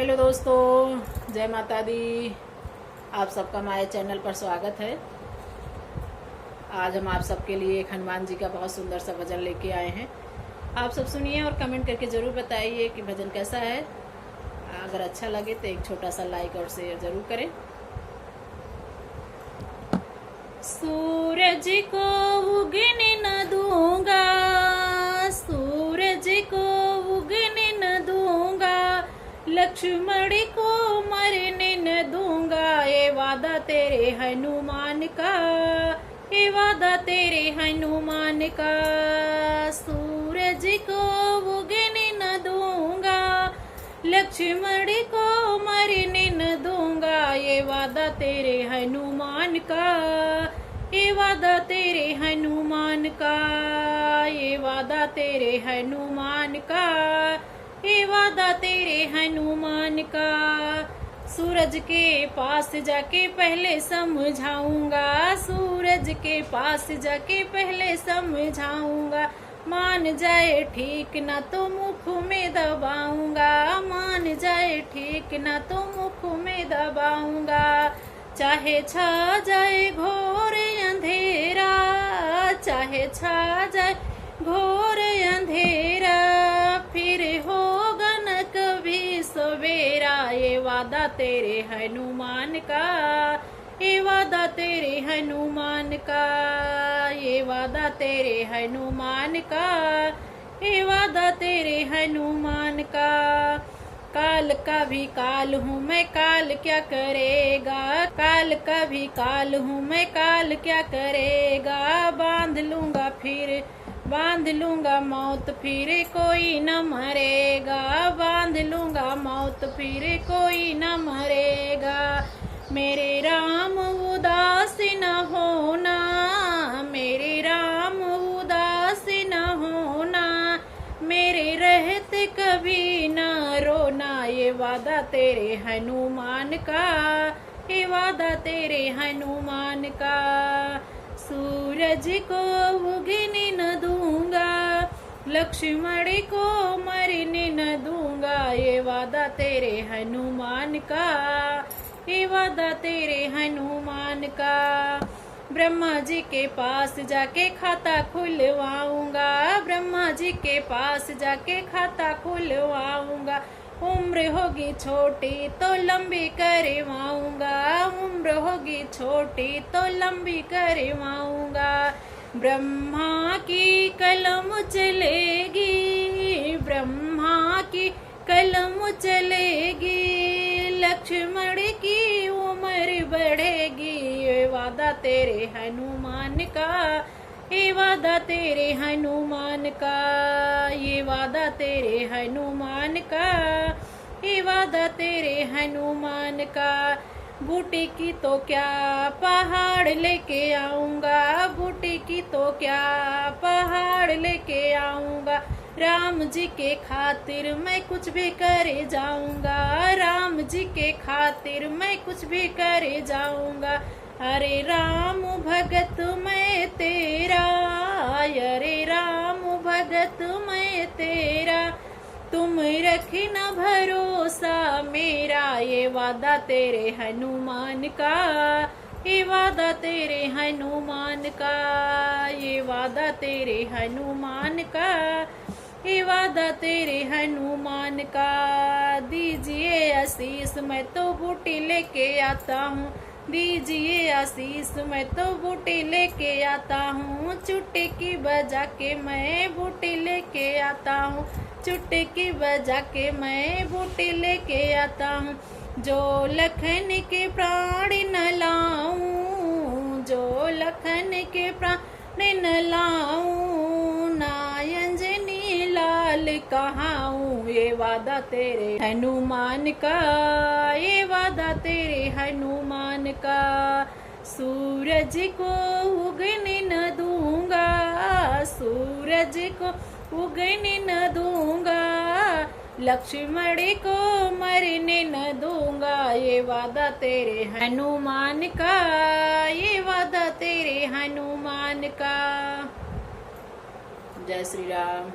Hello दोस्तों, जय माता दी। आप सबका हमारे चैनल पर स्वागत है। आज हम आप सबके लिए एक हनुमान जी का बहुत सुंदर सा भजन लेके आए हैं। आप सब सुनिए और कमेंट करके ज़रूर बताइए कि भजन कैसा है। अगर अच्छा लगे तो एक छोटा सा लाइक और शेयर ज़रूर करें। सूरज को उगने न दूंगा, सूरज को उगने न दूंगा, लक्ष्मण को मरने न दूंगा। ये वादा तेरे हनुमान का, ये वादा तेरे हनुमान का। सूरज को उगने न दूंगा, लक्ष्मण को मरने न दूंगा। ये वादा तेरे हनुमान का, ये वादा तेरे हनुमान का, ये वादा तेरे हनुमान का, ये वादा तेरे हनुमान का। सूरज के पास जाके पहले समझाऊंगा, सूरज के पास जाके पहले समझाऊंगा। मान जाए ठीक ना तो मुख में दबाऊंगा, मान जाए ठीक ना तो मुख में दबाऊंगा। चाहे छा जाए घोर अंधेरा, चाहे छा जाए घोर अंधेरा, फिर होगा न कभी सवेरा। ये वादा तेरे हनुमान का, ये वादा तेरे हनुमान का, ये वादा तेरे हनुमान का, ये वादा तेरे हनुमान का। काल का भी काल हूँ मैं, काल क्या करेगा, काल का भी काल हूँ मैं, काल क्या करेगा। बांध लूंगा फिर, बांध लूंगा मौत फिर कोई न मरेगा, बांध लूंगा मौत फिर कोई न मरेगा। मेरे राम उदास न होना, मेरे राम उदास न होना, मेरे रहते कभी न रोना। ये वादा तेरे हनुमान का, ये वादा तेरे हनुमान का। सूरज को उगने न दूंगा, लक्ष्मण को मरने न दूंगा। ये वादा तेरे हनुमान का, ये वादा तेरे हनुमान का। ब्रह्मा जी के पास जाके खाता खुलवाऊंगा, ब्रह्मा जी के पास जाके खाता खुलवाऊंगा। उम्र होगी छोटी तो लंबी करवाऊंगा, उम्र होगी छोटी तो लंबी करवाऊंगा। ब्रह्मा की कलम चलेगी, ब्रह्मा की कलम चलेगी, लक्ष्मण की उम्र बढ़ेगी। ये वादा तेरे हनुमान का, ये वादा तेरे हनुमान का, ये वादा तेरे हनुमान का, ये वादा तेरे हनुमान का। बूटी की तो क्या पहाड़ लेके आऊंगा, बूटी की तो क्या पहाड़ लेके आऊंगा। राम जी के खातिर मैं कुछ भी करे जाऊंगा, राम जी के खातिर मैं कुछ भी करे जाऊंगा। हरे राम भगत मैं तेरा, हरे राम भगत मैं तेरा, तुम रखना भरोसा मेरा। ये वादा तेरे हनुमान का, ये वादा तेरे हनुमान का, ये वादा तेरे हनुमान का, ये वादा तेरे हनुमान का। दीजिए आशीष मैं तो बूटी लेके आता हूँ, दीजिए आशीष मैं तो बूटी लेके आता हूँ। चुटकी बजा के मैं बूटी लेके आता हूँ, चुटकी बजा के मैं बूटी लेके आता हूँ। जो लखन के प्राण न लाऊं, जो लखन के प्राण न लाऊं, ना अंजनी लाल कहाऊं। ये वादा तेरे हनुमान का, ये वादा तेरे हनुमान का। सूरज को उगने न दूंगा, सूरज को उगने न दूंगा, लक्ष्मण को मरने न दूंगा। ये वादा तेरे हनुमान का, ये वादा तेरे हनुमान का। जय श्री राम।